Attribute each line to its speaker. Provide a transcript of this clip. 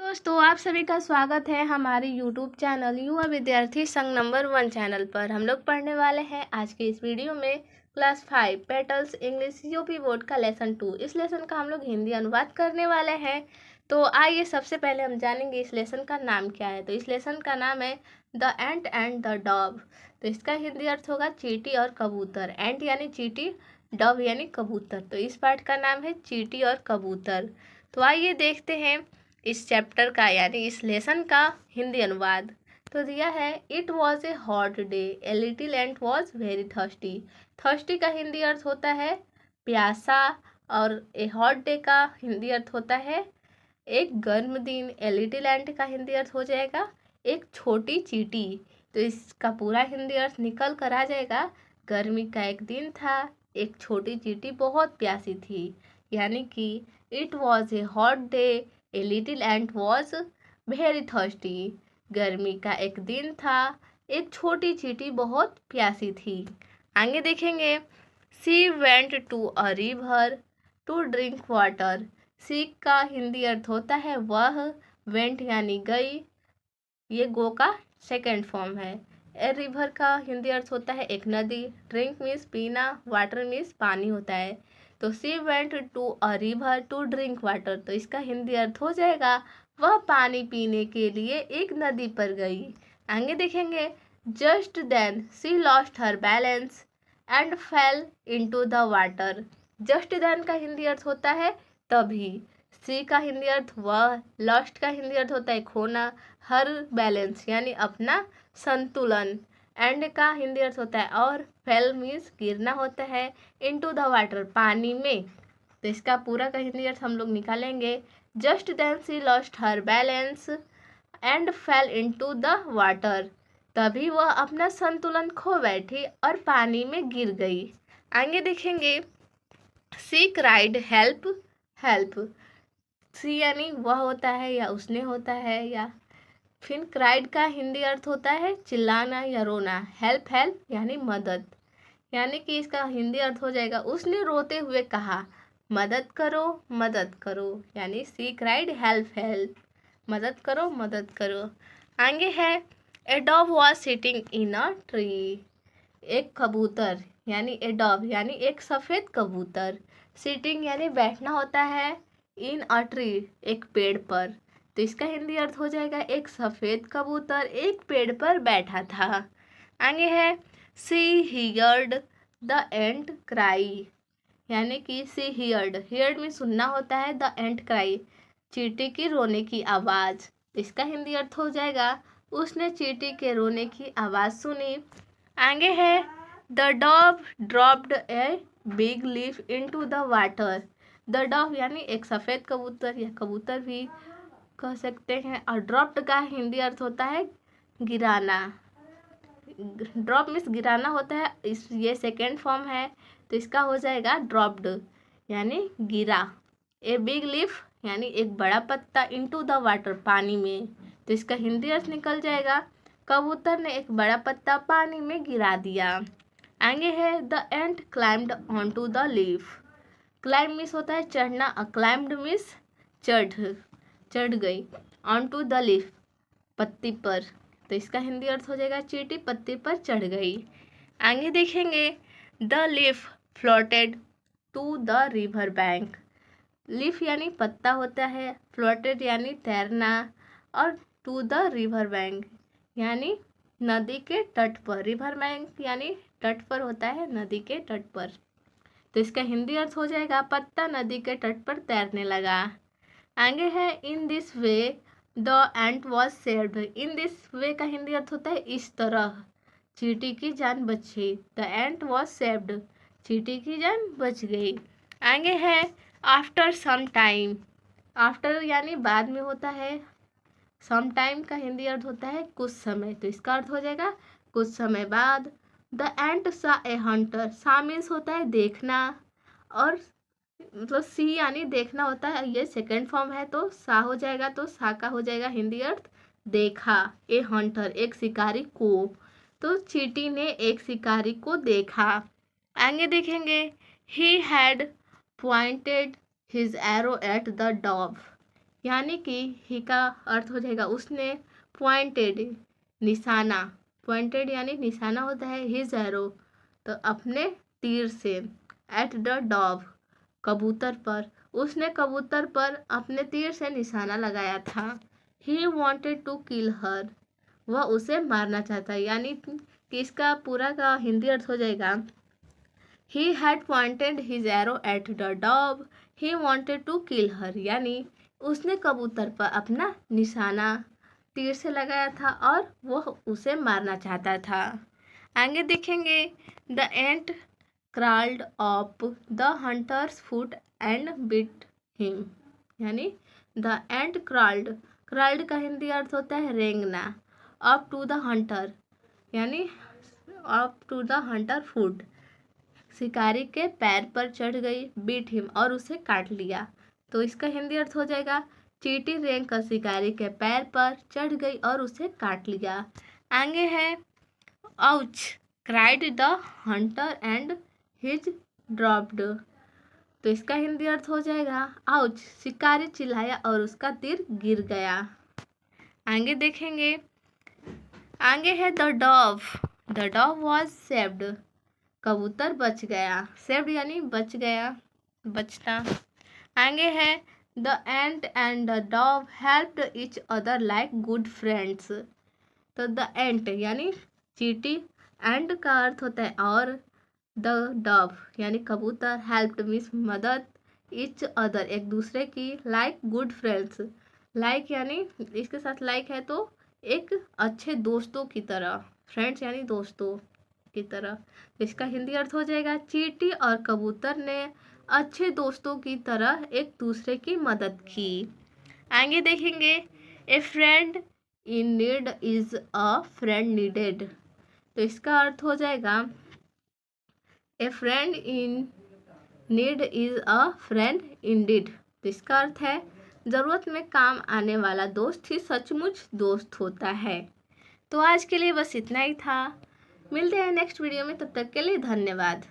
Speaker 1: दोस्तों, आप सभी का स्वागत है हमारे YouTube चैनल युवा विद्यार्थी संघ नंबर 1 चैनल पर। हम लोग पढ़ने वाले हैं आज के इस वीडियो में class 5 petals English UP board का लेसन 2। इस लेसन का हम लोग हिंदी अनुवाद करने वाले हैं। तो आइए सबसे पहले हम जानेंगे इस लेसन का नाम क्या है। तो इस लेसन का नाम है the ant and the Dove. तो इसका हिंदी अर्थ होगा चींटी और कबूतर। एंट यानी चींटी, डव यानी कबूतर। तो इस पाठ का नाम है चींटी और कबूतर। तो आइए देखते हैं इस चैप्टर का यानी इस लेसन का हिंदी अनुवाद। तो दिया है, it was a hot day, a little ant was very thirsty. Thirsty का हिंदी अर्थ होता है प्यासा और ए हॉट डे का हिंदी अर्थ होता है एक गर्म दिन। ए लिटिल एंट का हिंदी अर्थ हो जाएगा एक छोटी चींटी। तो इसका पूरा हिंदी अर्थ निकल कर आ जाएगा, गर्मी का एक दिन था, एक छोटी चींटी बहुत प्यासी थी। यानी कि it was a hot day, a little ant was very thirsty. गर्मी का एक दिन था, एक छोटी चींटी बहुत प्यासी थी। आगे देखेंगे, she went to a river to drink water. She का हिंदी अर्थ होता है वह, वेंट यानी गई, ये गो का सेकेंड फॉर्म है। ए रिवर का हिंदी अर्थ होता है एक नदी, ड्रिंक मीन्स पीना, वाटर मीन्स पानी होता है। तो she went to a river to drink water. तो इसका हिंदी अर्थ हो जाएगा वह पानी पीने के लिए एक नदी पर गई। आगे देखेंगे, just then she lost her balance and fell into the water. Just then का हिंदी अर्थ होता है तभी। सी का हिंदी अर्थ वह, लॉस्ट का हिंदी अर्थ होता है खोना, हर बैलेंस यानी अपना संतुलन, एंड का हिंदी अर्थ होता है और, फेल मीन्स गिरना होता है, इनटू द वाटर पानी में। तो इसका पूरा का हिंदी अर्थ हम लोग निकालेंगे, just then she lost her balance and fell into the water. तभी वह अपना संतुलन खो बैठी और पानी में गिर गई। आगे देखेंगे, सी क्राइड हेल्प हेल्प। सी यानी वह होता है या उसने होता है, या फिर क्राइड का हिंदी अर्थ होता है चिल्लाना या रोना। हेल्प हेल्प यानी मदद, यानी कि इसका हिंदी अर्थ हो जाएगा उसने रोते हुए कहा मदद करो मदद करो। यानी सी क्राइड हेल्प हेल्प, मदद करो मदद करो। आगे है, a dove was sitting in a tree. एक कबूतर यानी ए डव यानी एक सफ़ेद कबूतर, सिटिंग यानी बैठना होता है, इन अ ट्री एक पेड़ पर। तो इसका हिंदी अर्थ हो जाएगा एक सफ़ेद कबूतर एक पेड़ पर बैठा था। आगे है, सी हियर्ड द एंट क्राई। यानी कि सी हियर्ड में सुनना होता है, द एंट क्राई चींटी की रोने की आवाज़। इसका हिंदी अर्थ हो जाएगा उसने चींटी के रोने की आवाज़ सुनी। आगे है, the Dove dropped a big leaf into the water. The Dove यानी एक सफ़ेद कबूतर या कबूतर भी कह सकते हैं, और ड्रॉप्ड का हिंदी अर्थ होता है गिराना। ड्रॉप मीन्स गिराना होता है, इस ये सेकेंड फॉर्म है। तो इसका हो जाएगा ड्रॉप्ड यानी गिरा। ए बिग लीफ यानी एक बड़ा पत्ता, इनटू द वाटर पानी में। तो इसका हिंदी अर्थ निकल जाएगा कबूतर ने एक बड़ा पत्ता पानी में गिरा दिया। आगे है, the ant climbed on to the leaf. Climb means होता है चढ़ना, क्लाइम्ड मीन्स चढ़ गई, ऑन टू द लीफ पत्ती पर। तो इसका हिंदी अर्थ हो जाएगा चींटी पत्ती पर चढ़ गई। आगे देखेंगे, the leaf floated to the river bank. Leaf यानी पत्ता होता है, फ्लोटेड यानी तैरना, और टू द रिवर बैंक यानी नदी के तट पर। रिवर बैंक यानी तट पर होता है, नदी के तट पर। तो इसका हिंदी अर्थ हो जाएगा पत्ता नदी के तट पर तैरने लगा। आगे है, in this way the ant was saved. In this way का हिंदी अर्थ होता है इस तरह चींटी की जान बची। द एंट वॉज सेव्ड चींटी की जान बच गई। आगे है, आफ्टर सम टाइम। आफ्टर यानी बाद में होता है, सम टाइम का हिंदी अर्थ होता है कुछ समय। तो इसका अर्थ हो जाएगा कुछ समय बाद। द एंट सा ए हंटर। सा मीन्स होता है देखना, और मतलब सी यानी देखना होता है, ये सेकेंड फॉर्म है तो सा हो जाएगा। तो सा का हो जाएगा हिंदी अर्थ देखा। ए हंटर एक शिकारी को। तो चींटी ने एक शिकारी को देखा। आगे देखेंगे, he had pointed his arrow at the Dove. यानी कि ही का अर्थ हो जाएगा उसने, पॉइंटेड निशाना, पॉइंटेड यानी निशाना होता है, हिज एरो तो अपने तीर से, एट द डॉव कबूतर पर, उसने कबूतर पर अपने तीर से निशाना लगाया था। ही वॉन्टेड टू किल हर, वह उसे मारना चाहता है, यानी कि इसका पूरा का हिंदी अर्थ हो जाएगा He had pointed his arrow at the dove. He wanted to kill her. यानी उसने कबूतर पर अपना निशाना तीर से लगाया था और वह उसे मारना चाहता था। आगे देखेंगे, The ant crawled up the hunter's foot and bit him. यानी The ant crawled, crawled का हिंदी अर्थ होता है रेंगना, up to the hunter यानी up to the hunter foot, शिकारी के पैर पर चढ़ गई, बीट हिम और उसे काट लिया। तो इसका हिंदी अर्थ हो जाएगा चींटी रेंग कर शिकारी के पैर पर चढ़ गई और उसे काट लिया। आगे है, ouch cried the Hunter and his dropped, तो इसका हिंदी अर्थ हो जाएगा आउच, शिकारी चिल्लाया और उसका तीर गिर गया। आगे देखेंगे, आगे है द डॉव वॉज सेव्ड, कबूतर बच गया, सेव्ड यानी बच गया, बचना। आगे है, the ant and the Dow helped each other like good friends, तो द एंट यानी चींटी, एंड का अर्थ होता है और, द डॉव यानी कबूतर, हेल्प्ड मीन्स मदद, ईच अदर एक दूसरे की, लाइक गुड फ्रेंड्स, लाइक यानी इसके साथ लाइक है तो एक अच्छे दोस्तों की तरह, फ्रेंड्स यानी दोस्तों की तरह। इसका हिंदी अर्थ हो जाएगा चींटी और कबूतर ने अच्छे दोस्तों की तरह एक दूसरे की मदद की। आगे देखेंगे, ए friend in need is a friend needed, तो इसका अर्थ हो जाएगा ए friend in need is a friend Indeed, तो इसका अर्थ है ज़रूरत में काम आने वाला दोस्त ही सचमुच दोस्त होता है। तो आज के लिए बस इतना ही था, मिलते हैं नेक्स्ट वीडियो में, तब तक के लिए धन्यवाद।